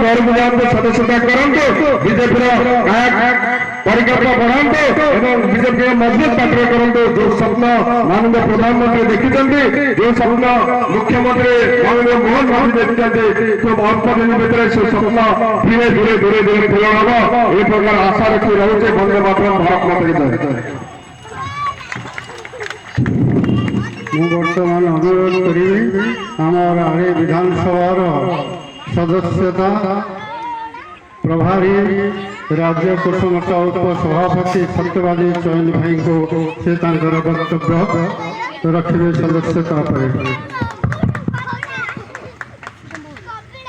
घर को जाते सदस्यता करंतु बीजेपी परिकल्पना बढ़ाते एवं बीजेपी मजबूत पात्र करंतु जो स्वप्न माननीय प्रधानमंत्री देखी जो स्वप्न मुख्यमंत्री माननीय मोहन गांधी देखी तो अल्प दिन भितर से स्वप्न धीरे धीरे धीरे धीरे पूरण हम ये प्रकार आशा रखी रोचे वंदे मातरम भारत माता की जय। बर्तमान अनुरोध करी आमर आगे विधानसभा सदस्यता प्रभारी राज्य कुसुमता उप सभापति सत्यवादी चयन भाई को से वक्तव्य रखिए सदस्यता पर।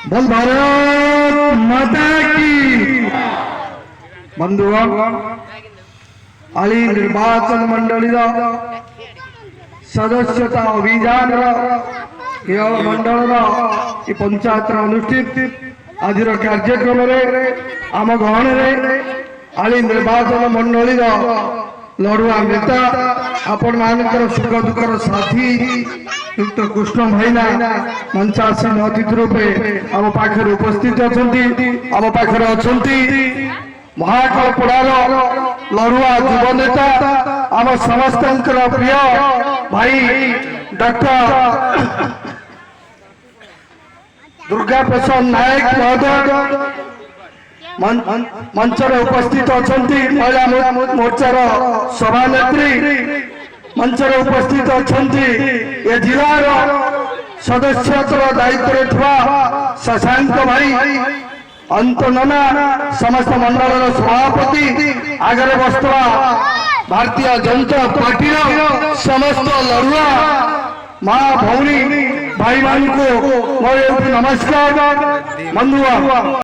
बोल भारत माता की। बंधुगण आली निर्वाचन मंडली सदस्यता अभियान मंडल पंचायत अनुष्ठित आज कार्यक्रम आम गहन आली निर्वाचन मंडली लड़ुआ नेता आपण मान सुख दुखर साथी युक्त कृष्ण भाईना मंचासीन अतिथि रूपे आम पाखे उपस्थित अच्छा आम पाखे अच्छा महाकालपड़ार लड़ुआ युव नेता आम समस्त प्रिय भाई डॉक्टर दुर्गा प्रसाद नायक महोदय मंच उपस्थित अच्छा महिला मोर्चार सभानेत्री मंच उपस्थित अच्छा ए जिलार सदस्यता दायित्व शशांक भाई अंत नना समस्त मंडल सभापति आगे बसुवा भारतीय जनता पार्टी समस्त लड़ुआ माँ भौणी भाई मान को नमस्कार बंधुआ।